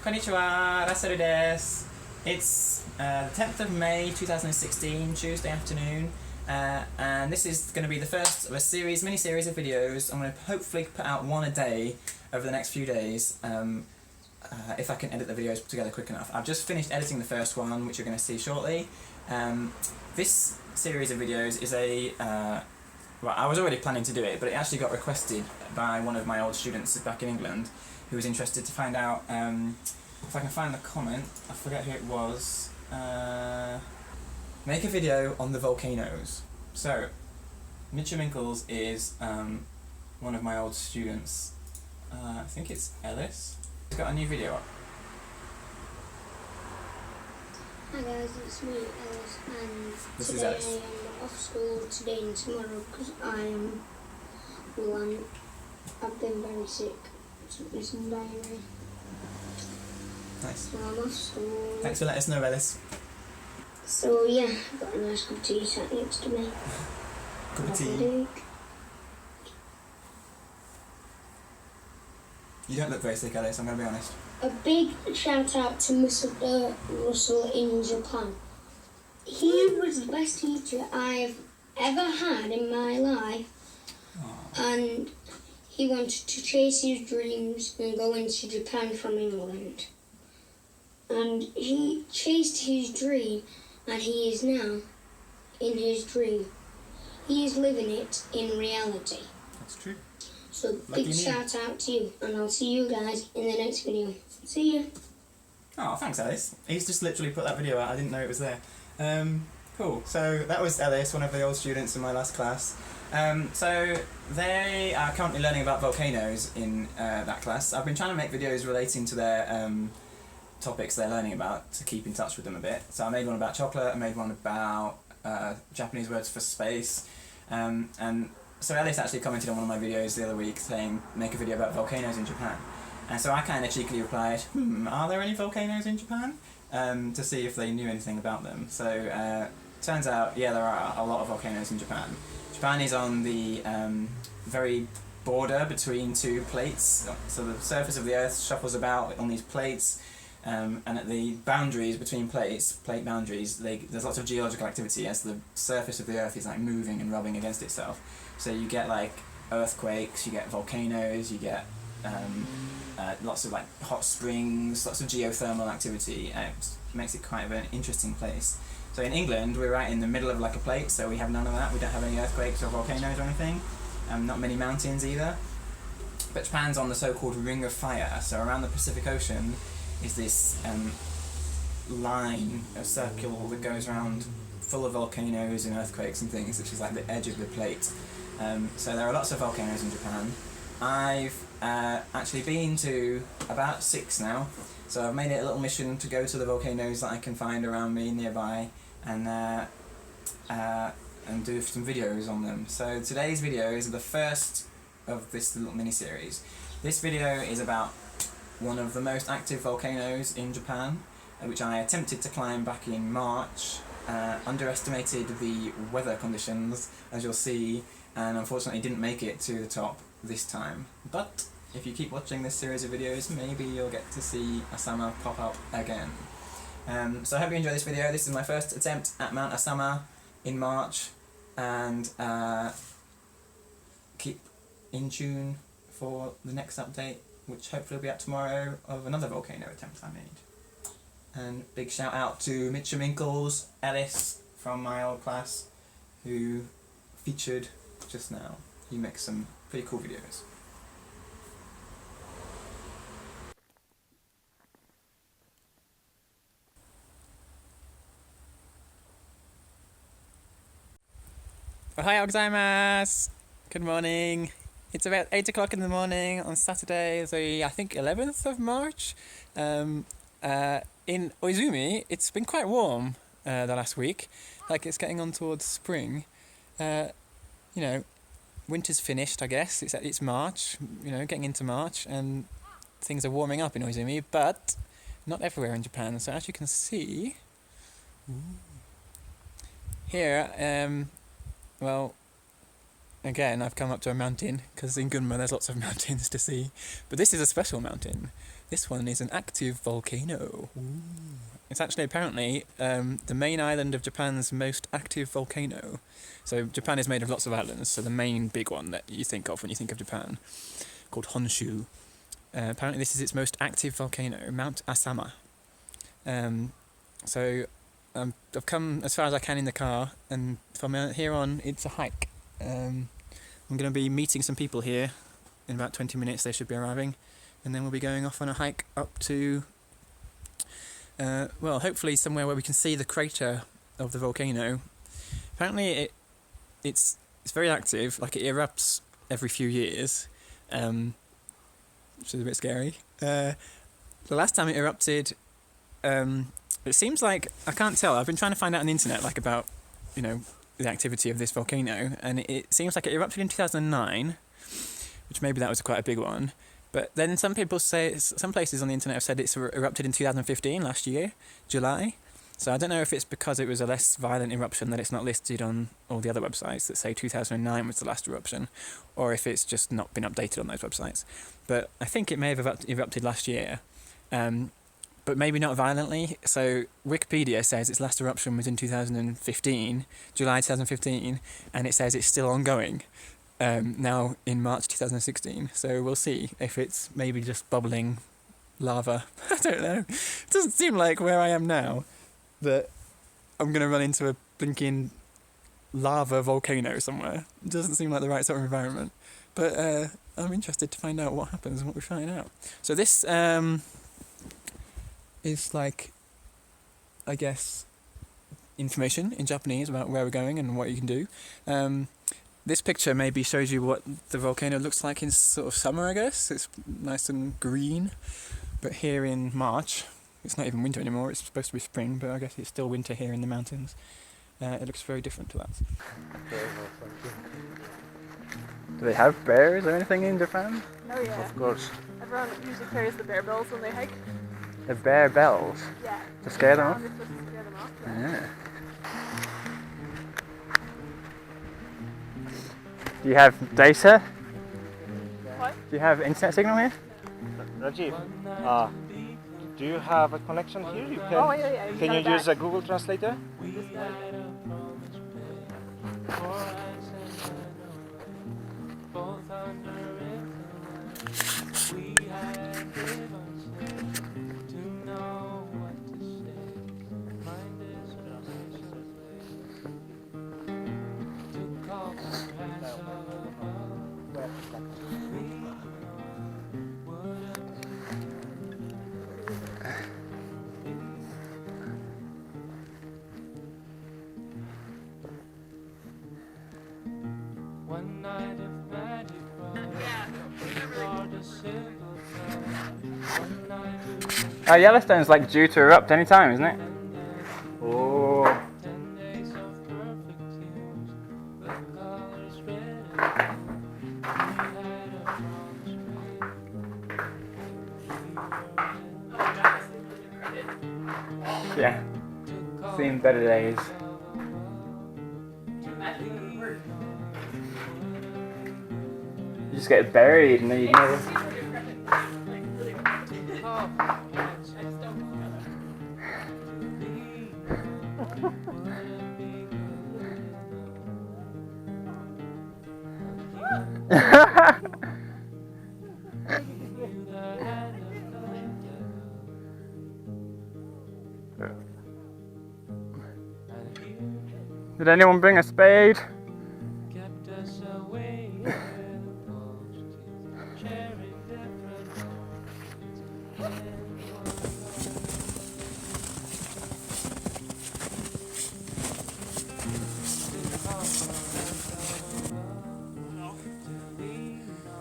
Konnichiwa, Rasaru desu. It's the 10th of May 2016, Tuesday afternoon, and this is going to be the first of a mini-series of videos. I'm going to hopefully put out one a day over the next few days, if I can edit the videos together quick enough. I've just finished editing the first one, which you're going to see shortly. This series of videos is well, I was already planning to do it, but it actually got requested by one of my old students back in England, who was interested to find out, if I can find the comment, I forget who it was, make a video on the volcanoes. So, Mitchell Minkles is one of my old students, I think it's Ellis. He's got a new video up. Hi guys, it's me, Ellis, and This is today Ellis. I am off school today and tomorrow because I've been very sick. It's some diarrhea. Nice. So I'm off school. Thanks for letting us know, Ellis. So yeah, I've got a nice cup of tea sat next to me. Cup of tea. Headache. You don't look very sick, Ellis, I'm going to be honest. A big shout out to Mr. Russell in Japan. He was the best teacher I've ever had in my life. Aww. And he wanted to chase his dreams and go into Japan from England. And he chased his dream, and he is now in his dream. He is living it in reality. That's true. So Lucky big me. shout out to you, and I'll see you guys in the next video. See ya. Oh, thanks, Ellis. He's just literally put that video out. I didn't know it was there. Cool. So that was Ellis, one of the old students in my last class. So they are currently learning about volcanoes in that class. I've been trying to make videos relating to their topics they're learning about to keep in touch with them a bit. So I made one about chocolate. I made one about Japanese words for space. And so Ellis actually commented on one of my videos the other week saying, make a video about volcanoes in Japan. And so I kind of cheekily replied, are there any volcanoes in Japan? To see if they knew anything about them. So turns out, yeah, there are a lot of volcanoes in Japan. Japan is on the very border between two plates. So the surface of the Earth shuffles about on these plates, and at the boundaries between plate boundaries, there's lots of geological activity as the surface of the Earth is like moving and rubbing against itself. So you get like earthquakes, you get volcanoes, you get lots of like hot springs, lots of geothermal activity. It makes it quite an interesting place. So in England, we're right in the middle of like a plate, so we have none of that. We don't have any earthquakes or volcanoes or anything. Not many mountains either. But Japan's on the so-called Ring of Fire. So around the Pacific Ocean is this line, a circle that goes around full of volcanoes and earthquakes and things, which is like the edge of the plate. So there are lots of volcanoes in Japan. I've actually been to about 6 now, so I've made it a little mission to go to the volcanoes that I can find around me nearby and do some videos on them. So today's video is the first of this little mini-series. This video is about one of the most active volcanoes in Japan, which I attempted to climb back in March, underestimated the weather conditions, as you'll see, and unfortunately didn't make it to the top this time. But if you keep watching this series of videos, maybe you'll get to see Asama pop up again. So I hope you enjoy this video. This is my first attempt at Mount Asama in March, and keep in tune for the next update, which hopefully will be up tomorrow, of another volcano attempt I made. And big shout out to Mitchell Minkles, Ellis from my old class, who featured just now. He makes some pretty cool videos. Ohayou gozaimasu! Good morning. It's about 8 o'clock in the morning on Saturday, I think 11th of March. In Oizumi, it's been quite warm the last week. Like it's getting on towards spring. You know, winter's finished, I guess. It's March, you know, getting into March, and things are warming up in Oizumi, but not everywhere in Japan. So as you can see, here, well, again, I've come up to a mountain, because in Gunma there's lots of mountains to see, but this is a special mountain. This one is an active volcano. Ooh. It's actually apparently the main island of Japan's most active volcano. So Japan is made of lots of islands, so the main big one that you think of when you think of Japan, called Honshu. Apparently this is its most active volcano, Mount Asama. So I've come as far as I can in the car, and from here on it's a hike. I'm going to be meeting some people here in about 20 minutes. They should be arriving, and then we'll be going off on a hike up to well, hopefully somewhere where we can see the crater of the volcano. Apparently it's very active, like it erupts every few years, which is a bit scary. The last time it erupted, it seems like, I can't tell, I've been trying to find out on the internet like about, you know, the activity of this volcano, and it seems like it erupted in 2009, which maybe that was quite a big one. But then some people say, some places on the internet have said it's erupted in 2015, last year, July. So I don't know if it's because it was a less violent eruption that it's not listed on all the other websites that say 2009 was the last eruption, or if it's just not been updated on those websites. But I think it may have erupted last year, but maybe not violently. So Wikipedia says its last eruption was in 2015, July 2015, and it says it's still ongoing. Now in March 2016, so we'll see if it's maybe just bubbling lava. I don't know. It doesn't seem like where I am now that I'm going to run into a blinking lava volcano somewhere. It doesn't seem like the right sort of environment. But I'm interested to find out what happens and what we find out. So this is like, I guess, information in Japanese about where we're going and what you can do. This picture maybe shows you what the volcano looks like in sort of summer, I guess. It's nice and green. But here in March, it's not even winter anymore, it's supposed to be spring, but I guess it's still winter here in the mountains. It looks very different to that. Do they have bears or anything in Japan? Oh yeah. Of course. Everyone usually carries the bear bells when they hike. The bear bells? Yeah. To scare them off? They're supposed to scare them off. Yeah. Do you have data? What? Do you have internet signal here? Rajiv, do you have a connection here? You can, Oh, yeah. Can you use a Google Translator? Yellowstone's like due to erupt any time, isn't it? Oh. Yeah. Seen better days. You just get buried and then you never. Did anyone bring a spade?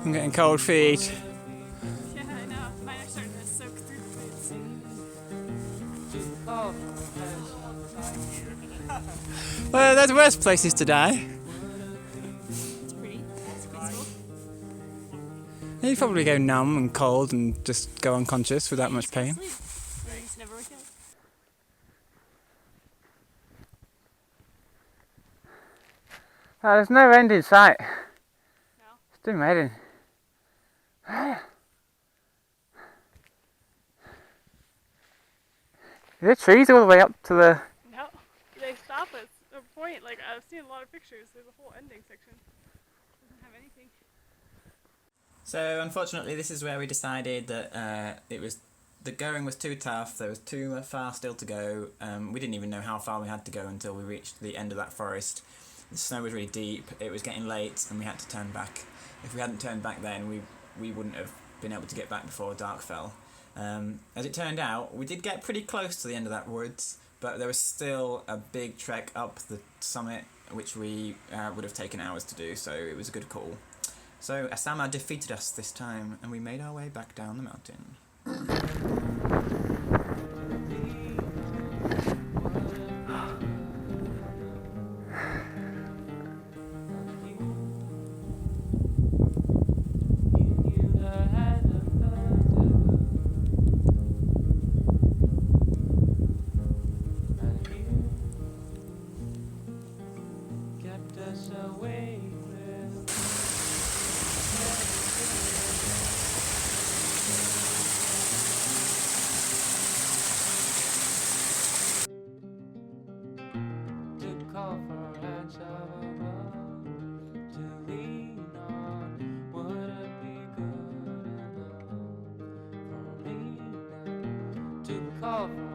I'm getting cold feet. Yeah, I know. Mine are starting to soak through the boots. Well, there's worse places to die. It's pretty. It's peaceful. You'd probably go numb and cold and just go unconscious without much pain. Things never work out. There's no end in sight. No? It's doing amazing. there trees all the way up to the... No, they stop at a point. Like I've seen a lot of pictures. There's a whole ending section. Doesn't have anything. So unfortunately, this is where we decided that the going was too tough. There was too far still to go. We didn't even know how far we had to go until we reached the end of that forest. The snow was really deep. It was getting late, and we had to turn back. If we hadn't turned back then, we wouldn't have been able to get back before dark fell. As it turned out, we did get pretty close to the end of that woods, but there was still a big trek up the summit, which we would have taken hours to do. So it was a good call. So Asama defeated us this time, and we made our way back down the mountain. Call for hands up above to lean on. Would it be good enough for me now to call for